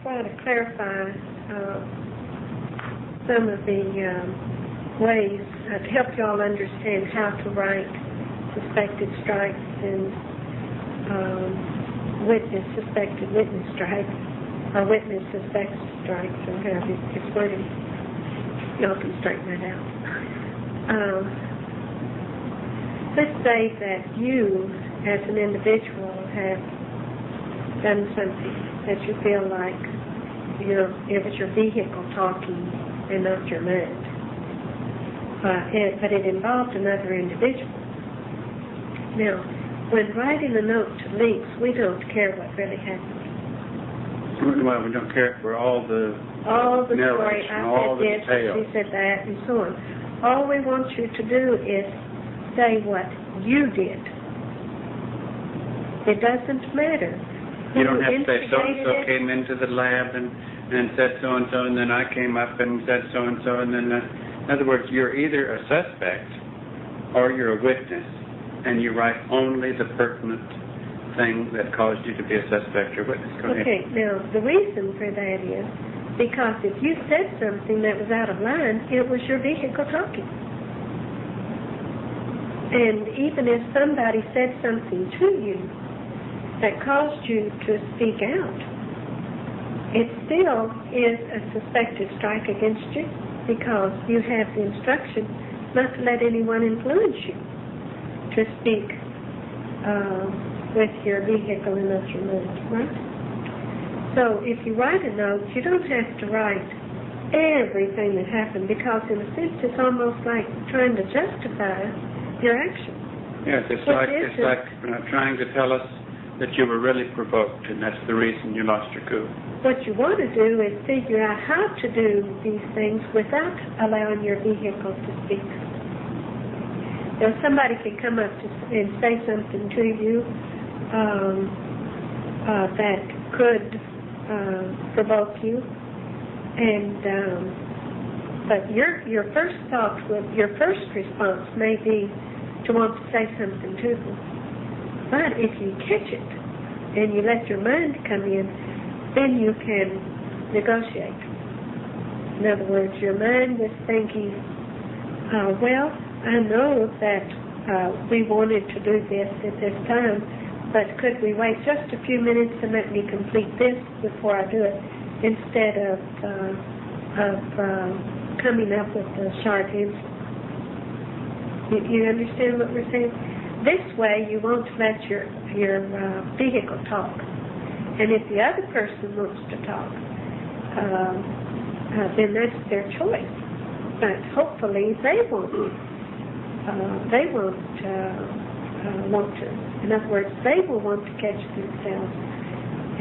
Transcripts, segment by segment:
try to clarify some of the ways to help you all understand how to write suspected strikes and suspected witness strikes, or witness suspected strikes, or however it's worded. Y'all can straighten that out. Let's say that you, as an individual, have done something that you feel like it was your vehicle talking and not your mind. But it involved another individual. Now, when writing a note to links, we don't care what really happened. Well, we don't care for all the story. I said this, she said that, and so on. All we want you to do is say what you did. It doesn't matter. You don't have to say so-and-so came into the lab and said so-and-so, and then I came up and said so-and-so, and then, in other words, you're either a suspect or you're a witness, and you write only the pertinent thing that caused you to be a suspect or witness. Go ahead. Okay, now, the reason for that is because if you said something that was out of line, it was your vehicle talking. And even if somebody said something to you that caused you to speak out, it still is a suspected strike against you because you have the instruction not to let anyone influence you to speak with your vehicle and not your mind, right? So if you write a note, you don't have to write everything that happened because in a sense it's almost like trying to justify your action. Yes, it's like trying to tell us that you were really provoked, and that's the reason you lost your cool. What you want to do is figure out how to do these things without allowing your vehicle to speak. Now, somebody can come up and say something to you that could provoke you, and but your first thought, your first response may be to want to say something to them. But if you catch it and you let your mind come in, then you can negotiate. In other words, your mind is thinking, well, I know that we wanted to do this at this time, but could we wait just a few minutes and let me complete this before I do it, instead of coming up with a sharp answer? You understand what we're saying? This way, you won't let your vehicle talk. And if the other person wants to talk, then that's their choice. But hopefully, they won't want to. In other words, they will want to catch themselves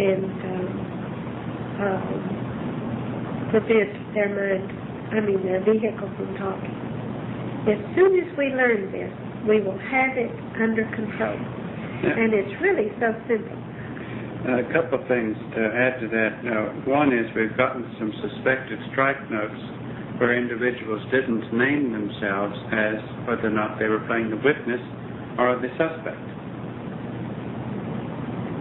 and prevent their vehicle from talking. As soon as we learn this, we will have it under control. Yeah. And it's really so simple. A couple of things to add to that. One is we've gotten some suspected strike notes where individuals didn't name themselves as whether or not they were playing the witness or the suspect.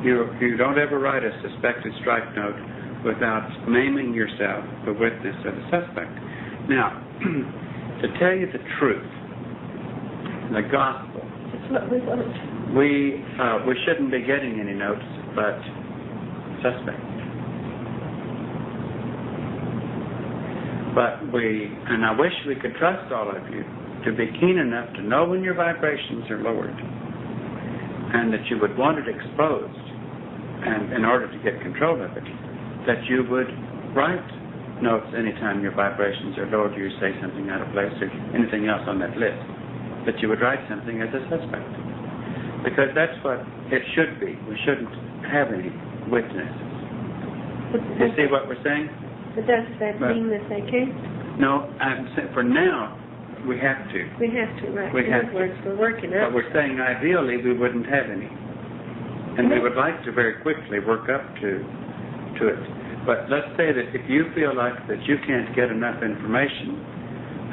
You don't ever write a suspected strike note without naming yourself the witness or the suspect. Now, to tell you the truth, the gospel, that's what we want. We shouldn't be getting any notes but suspect. But and I wish we could trust all of you to be keen enough to know when your vibrations are lowered and that you would want it exposed, and in order to get control of it, that you would write notes anytime your vibrations are lowered, or you say something out of place or anything else on that list, that you would write something as a suspect. Because that's what it should be. We shouldn't have any witnesses. You see what we're saying? But does that mean that they can't? No, I'm saying for now, we have to. We have to, right. In other words, we're working out. But we're saying ideally we wouldn't have any. And we would like to very quickly work up to it. But let's say that if you feel like that you can't get enough information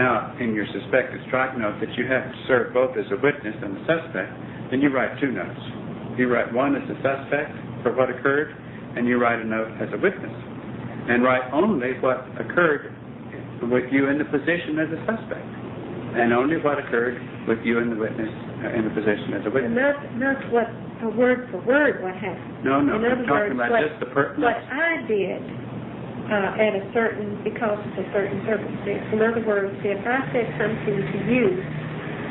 now in your suspected strike note that you have to serve both as a witness and a suspect, then you write two notes. You write one as a suspect for what occurred, and you write a note as a witness. and write only what occurred with you in the position as a suspect, and only what occurred with you and the witness in the position as a And witness. not what word for word what happened. No, In I'm other talking words, about just the pertinence. what I did at a certain, because of a certain circumstance. In other words, if I said something to you,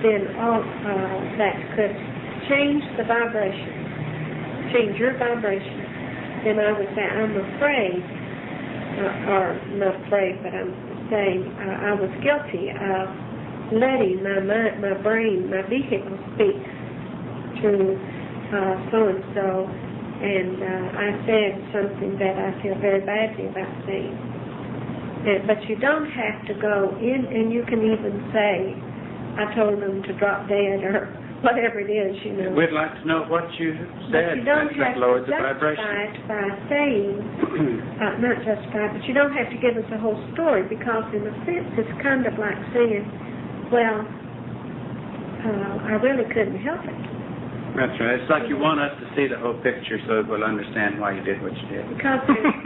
then all that could change the vibration, change your vibration, then I would say, I'm afraid, or not afraid, but I'm saying I was guilty of letting my mind, my brain, my vehicle speak to so-and-so, and I said something that I feel very badly about saying. But you don't have to go in, and you can even say, I told them to drop dead, or whatever it is, you know. We'd like to know what you said But you don't that have lowered to the justify vibration. it by saying, not justify, but you don't have to give us a whole story, because in a sense it's kind of like saying, well, I really couldn't help it. That's right. It's like you want us to see the whole picture so that we'll understand why you did what you did. Because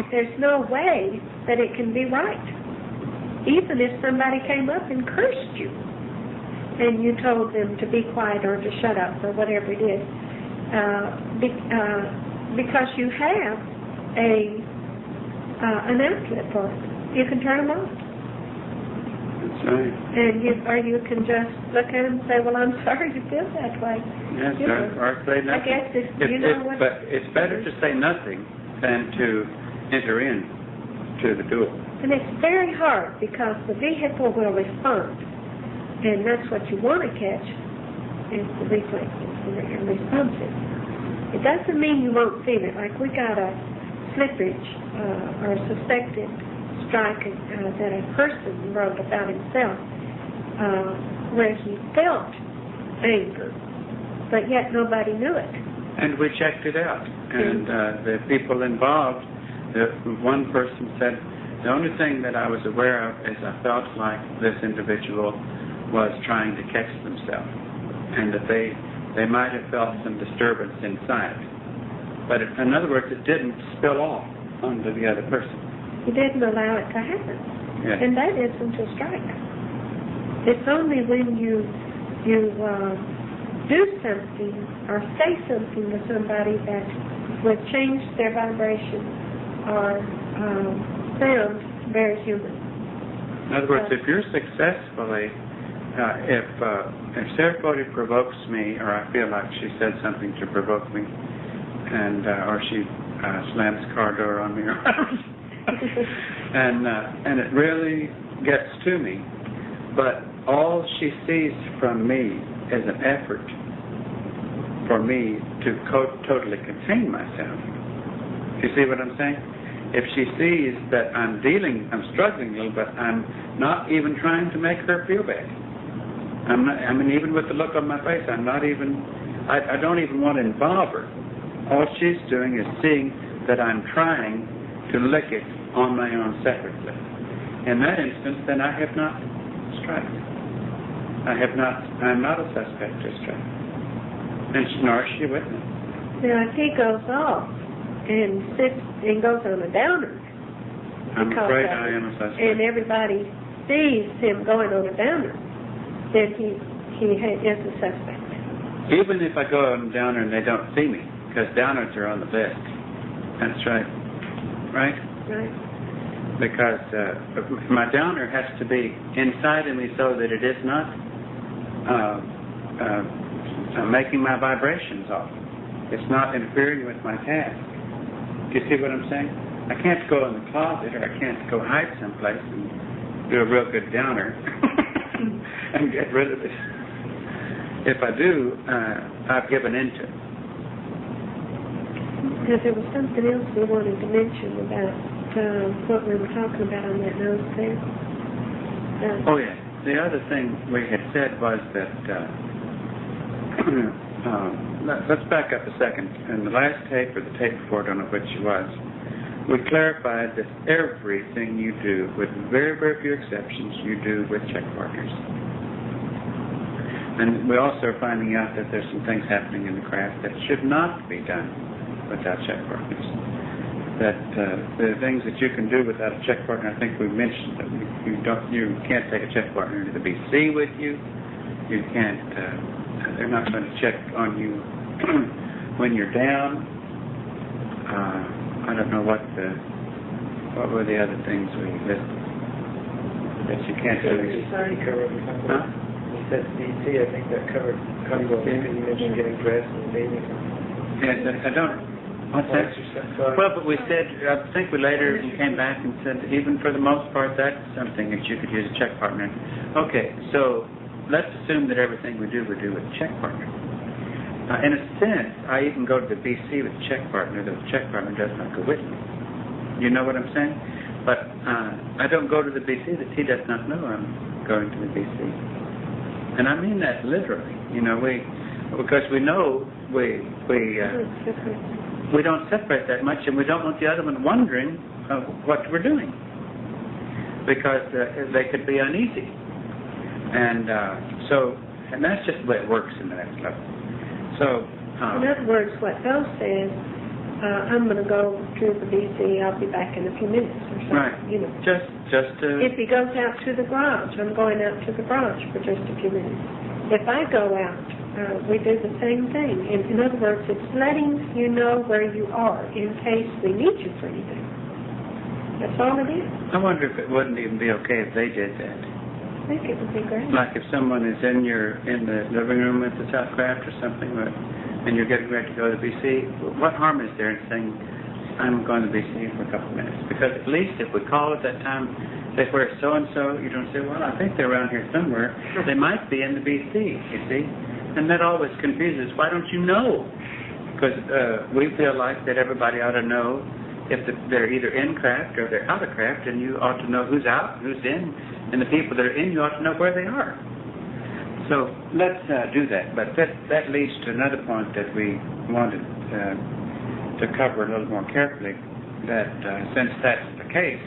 there's no way that it can be right. Even if somebody came up and cursed you, and you told them to be quiet or to shut up or whatever it is, because you have an outlet for it. You can turn them off. That's right. And you can just look at them and say, well, I'm sorry to feel that way. Yes, You know, or say nothing. I guess But it's better to say nothing than to enter in to the duel. And it's very hard, because the vehicle will respond. And that's what you want to catch, is the reflexes and responses. It doesn't mean you won't feel it. Like we got a slippage or a suspected strike that a person wrote about himself, where he felt anger, but yet nobody knew it. And we checked it out. And the people involved, one person said, the only thing that I was aware of is I felt like this individual was trying to catch themselves, and that they might have felt some disturbance inside. But in other words, it didn't spill off onto the other person. He didn't allow it to happen. Yes. And that isn't a strike. It's only when you do something or say something to somebody that would change their vibration or sound very human. In other words, if you're successfully, if Sarah Cody provokes me, or I feel like she said something to provoke me, and or she slams the car door on me, or and it really gets to me, but all she sees from me is an effort for me to totally contain myself. You see what I'm saying? If she sees that I'm struggling a little bit, I'm not even trying to make her feel bad. Even with the look on my face, I don't even want to involve her. All she's doing is seeing that I'm trying to lick it on my own separately. In that instance, then I have not struck. I'm not a suspect to strike. And nor is she a witness. Now, if he goes off and sits and goes on a downer, I'm afraid I am a suspect. and everybody sees him going on a downer, then he is a suspect. Even if I go on a downer and they don't see me, because downers are on the list. That's right. Right? Right. Because my downer has to be inside of me so that it is not making my vibrations off. It's not interfering with my task. Do you see what I'm saying? I can't go in the closet, or I can't go hide someplace and do a real good downer and get rid of it. If I do, I've given in to it. Because there was something else we wanted to mention about what we were talking about on that note there. Oh, yeah. The other thing we had said was that, let's back up a second. In the last tape, or the tape before, I don't know which it was, we clarified that everything you do, with very, very few exceptions, you do with check partners. And we also are finding out that there's some things happening in the craft that should not be done without check partners. that the things that you can do without a check partner, I think we mentioned that you can't take a check partner into the BC with you. You can't. They're not going to check on you when you're down. I don't know what were the other things we listed that you can't do. Huh? You said BC, I think that covered because you mentioned getting dressed and bathing. Yes, I don't. What's that? Well, but we said, I think we later came back and said that even for the most part, that's something that you could use a check partner. Okay, so let's assume that everything we do with a check partner. In a sense, I even go to the BC with a check partner, the check partner does not go with me. You know what I'm saying? But I don't go to the BC that he does not know I'm going to the BC. And I mean that literally. You know, because we know we don't separate that much, and we don't want the other one wondering what we're doing, because they could be uneasy. And that's just the way it works in the next level. So, in other words, what Bill says, I'm going to go to the BC, I'll be back in a few minutes or something. Right. You know. Just if he goes out to the garage, I'm going out to the garage for just a few minutes. If I go out, we do the same thing. In other words, it's letting you know where you are in case we need you for anything. That's all it is. I wonder if it wouldn't even be okay if they did that. I think it would be great. Like if someone is in the living room at the Southcraft or something, and you're getting ready to go to BC, what harm is there in saying, I'm going to BC for a couple of minutes? Because at least if we call at that time, say, where's so-and-so, you don't say, well, I think they're around here somewhere. They might be in the BC, you see? And that always confuses. Why don't you know? Because we feel like that everybody ought to know if they're either in craft or they're out of craft, and you ought to know who's out, who's in, and the people that are in, you ought to know where they are. So let's do that. But that leads to another point that we wanted to cover a little more carefully, that since that's the case,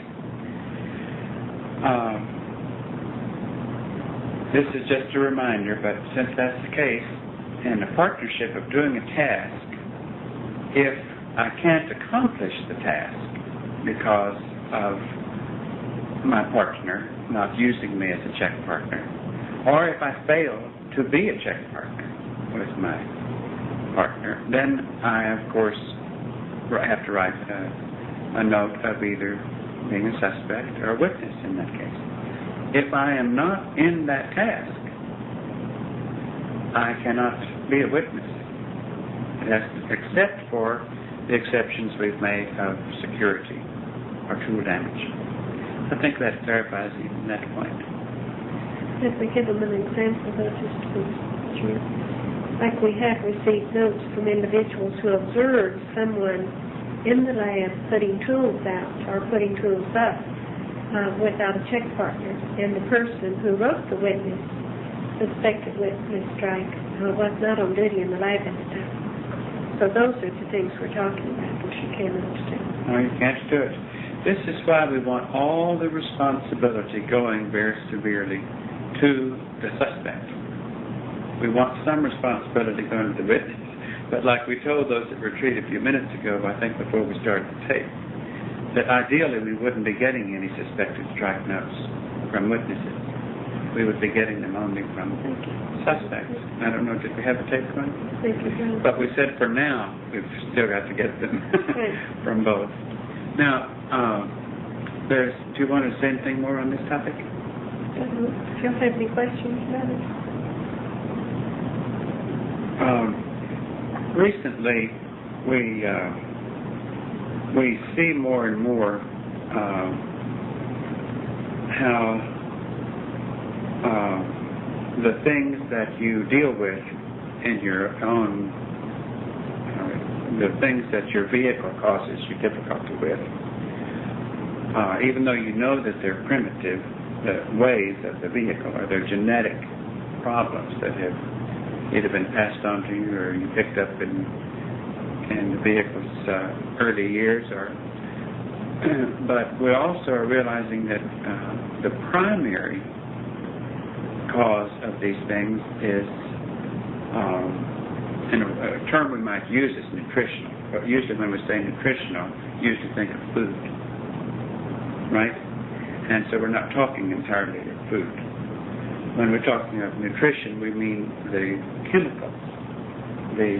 this is just a reminder, but since that's the case, in a partnership of doing a task, if I can't accomplish the task because of my partner not using me as a check partner, or if I fail to be a check partner with my partner, then I, of course, have to write a note of either being a suspect or a witness in that case. If I am not in that task, I cannot be a witness, except for the exceptions we've made of security or tool damage. I think that clarifies even that point. If we give them an example, though, just to be sure. Like we have received notes from individuals who observed someone in the lab putting tools out or putting tools up without a check partner, and the person who wrote the witness, suspected witness strike, was not on duty in the lab at the time. So those are the things we're talking about, which you can't understand. No, you can't do it. This is why we want all the responsibility going very severely to the suspect. We want some responsibility going to the witness. But like we told those that were treated a few minutes ago, I think before we started the tape, that ideally we wouldn't be getting any suspected strike notes from witnesses. We would be getting them only from suspects. I don't know, did we have the tape going? Thank you, John. But we said for now, we've still got to get them from both. Now, do you want to say anything more on this topic? If you have any questions about it. Recently, we see more and more how the things that you deal with in your own, the things that your vehicle causes you difficulty with, even though you know that they're primitive, the ways of the vehicle or they're genetic problems that have either been passed on to you or you picked up in the vehicle's early years, but we also are realizing that the primary cause of these things is, and a term we might use is nutritional. But usually when we say nutritional, usually think of food, right? And so we're not talking entirely of food. When we're talking of nutrition, we mean the chemicals, the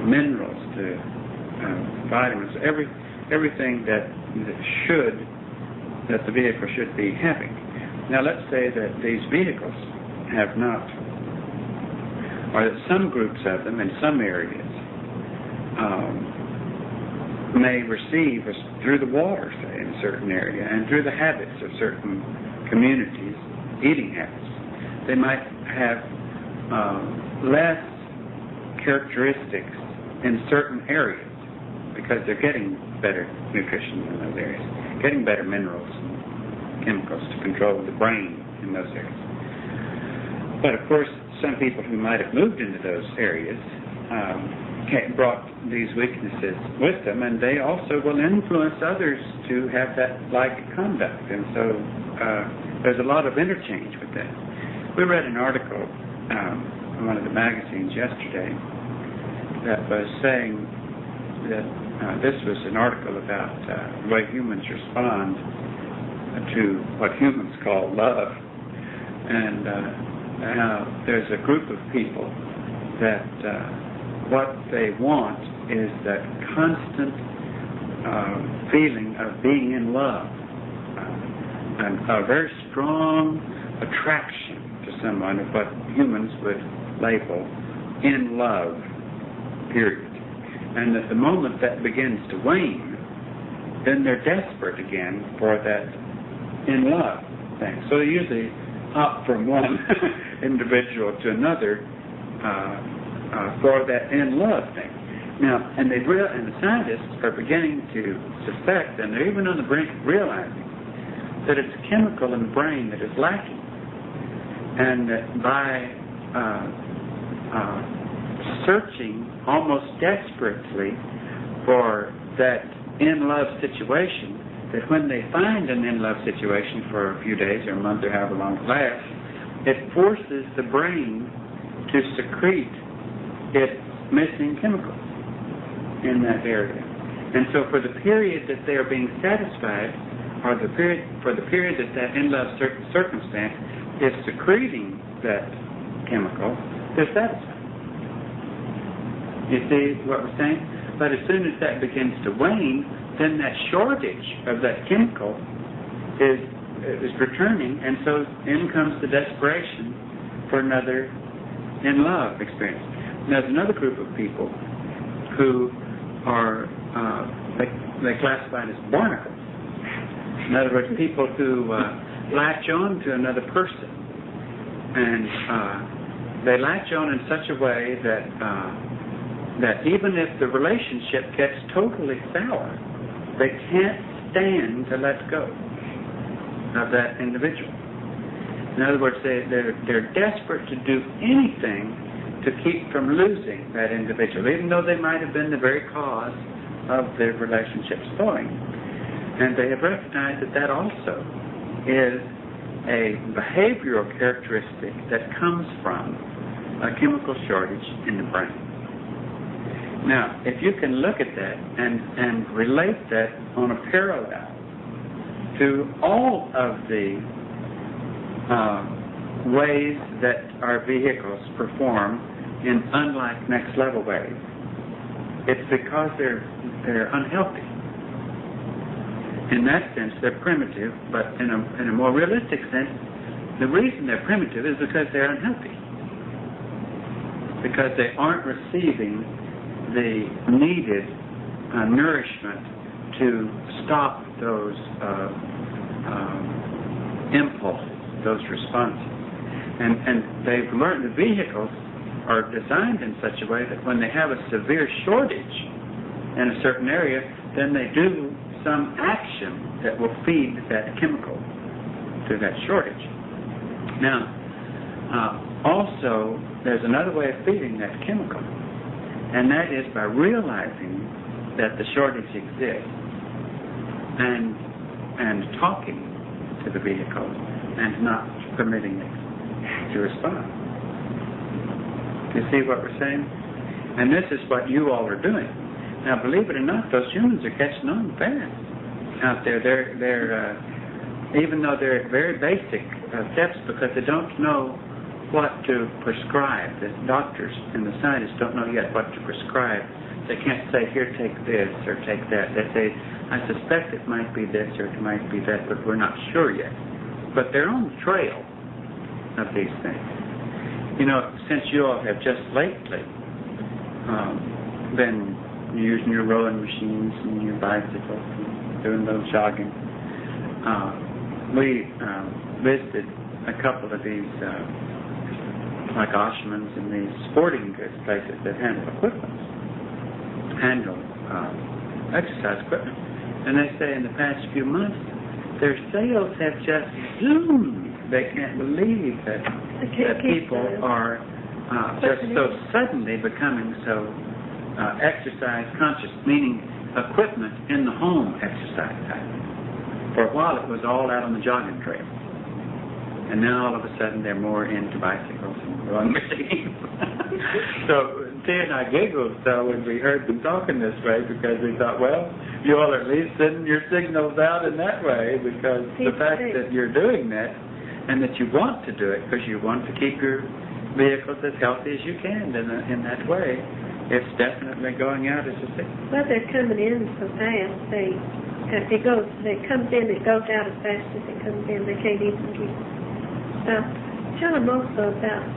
minerals, the vitamins, everything that the vehicle should be having. Now, let's say that these vehicles have not, or that some groups of them in some areas may receive through the water, say, in a certain area, and through the habits of certain communities, eating habits. They might have less characteristics in certain areas because they're getting better nutrition in those areas, getting better minerals and chemicals to control the brain in those areas. But of course, some people who might have moved into those areas brought these weaknesses with them, and they also will influence others to have that like conduct. And so there's a lot of interchange with that. We read an article in one of the magazines yesterday that was saying that this was an article about the way humans respond to what humans call love. And there's a group of people that what they want is that constant feeling of being in love, and a very strong attraction to someone of what humans would label in love, period. And at the moment that begins to wane, then they're desperate again for that in love thing. So they usually hop from one individual to another for that in love thing. Now, and the scientists are beginning to suspect, and they're even on the brink of realizing, that it's a chemical in the brain that is lacking, and that by searching almost desperately for that in-love situation, that when they find an in-love situation for a few days or a month or however long it lasts, it forces the brain to secrete its missing chemicals in that area. And so for the period that they are being satisfied, or for the period that in-love circumstance is secreting that chemical, they're satisfied. You see what we're saying? But as soon as that begins to wane, then that shortage of that chemical is returning, and so in comes the desperation for another in-love experience. Now, there's another group of people who are, they classify as barnacles. In other words, people who latch on to another person, and they latch on in such a way that even if the relationship gets totally sour, they can't stand to let go of that individual. In other words, they're desperate to do anything to keep from losing that individual, even though they might have been the very cause of their relationship spoiling. And they have recognized that also is a behavioral characteristic that comes from a chemical shortage in the brain. Now, if you can look at that and relate that on a parallel to all of the ways that our vehicles perform in unlike next level ways, it's because they're unhealthy. In that sense, they're primitive, but in a more realistic sense, the reason they're primitive is because they're unhealthy. Because they aren't receiving the needed nourishment to stop those impulses, those responses. And they've learned the vehicles are designed in such a way that when they have a severe shortage in a certain area, then they do some action that will feed that chemical to that shortage. Now, also, there's another way of feeding that chemical, and that is by realizing that the shortage exists and talking to the vehicle and not permitting it to respond. Do you see what we're saying? And this is what you all are doing. Now, believe it or not, those humans are catching on fast out there. They're even though they're at very basic steps, because they don't know what to prescribe. The doctors and the scientists don't know yet what to prescribe. They can't say, here, take this or take that. They say, I suspect it might be this or it might be that, but we're not sure yet. But they're on the trail of these things. You know, since you all have just lately been using your rowing machines and your bicycles and doing a little jogging, we visited a couple of these, like Oshman's and these sporting goods places that handle exercise equipment. And they say in the past few months, their sales have just zoomed. They can't believe that people are just so suddenly becoming so exercise conscious, meaning equipment in the home exercise type. For a while it was all out on the jogging trail. And then all of a sudden they're more into bicycles and rowing machines. So Tia and I giggled when we heard them talking this way, because we thought, well, you all are at least sending your signals out in that way, because the fact that you're doing that and that you want to do it because you want to keep your vehicles as healthy as you can in that way, it's definitely going out as a signal. Well, they're coming in so fast. It comes in, it goes out as fast as it comes in. They can't even keep up. Tell them also about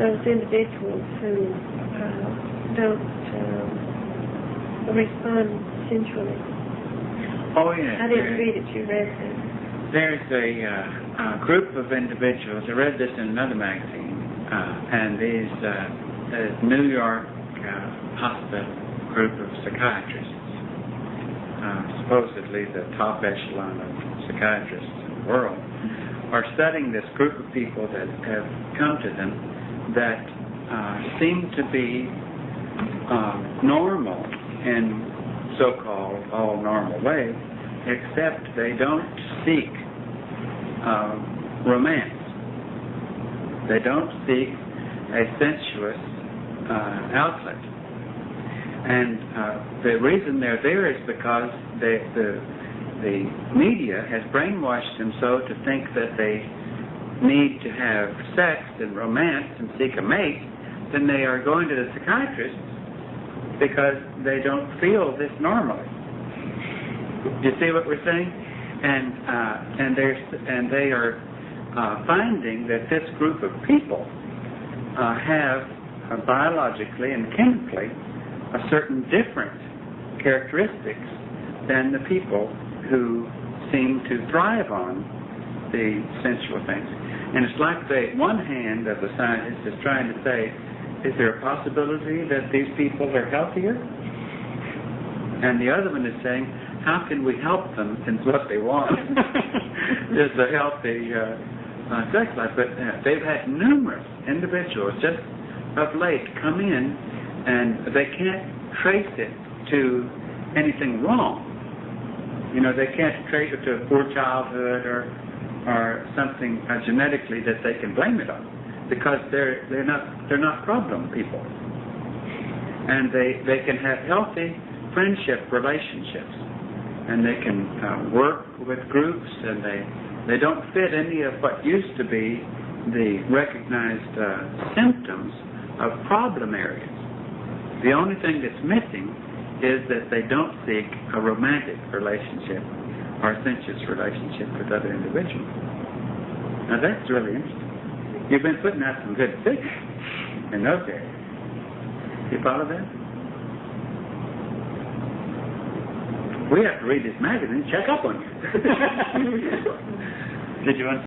those individuals who don't respond sensually. Oh, yeah. I didn't read it. You read it. There's a group of individuals. I read this in another magazine, and these New York hospital group of psychiatrists, supposedly the top echelon of psychiatrists in the world, are studying this group of people that have come to them that seem to be normal in so-called all normal ways, except they don't seek romance. They don't seek a sensuous outlet. And the reason they're there is because the media has brainwashed them so to think that they need to have sex and romance and seek a mate. Then they are going to the psychiatrist because they don't feel this normally. You see what we're saying? And they are finding that this group of people have biologically and chemically a certain different characteristics than the people who seem to thrive on the sensual things. And it's like one hand of the scientist is trying to say, is there a possibility that these people are healthier? And the other one is saying, how can we help them in what they want? Is a healthy sex life. But they've had numerous individuals just of late come in, and they can't trace it to anything wrong. You know, they can't trace it to a poor childhood or something genetically that they can blame it on, because they're not problem people, and they can have healthy friendship relationships, and they can work with groups, and they don't fit any of what used to be the recognized symptoms of problem areas. The only thing that's missing is that they don't seek a romantic relationship or a sensuous relationship with other individuals. Now that's really interesting. You've been putting out some good figures in those areas. You follow that? We have to read this magazine and check up on you. Did you want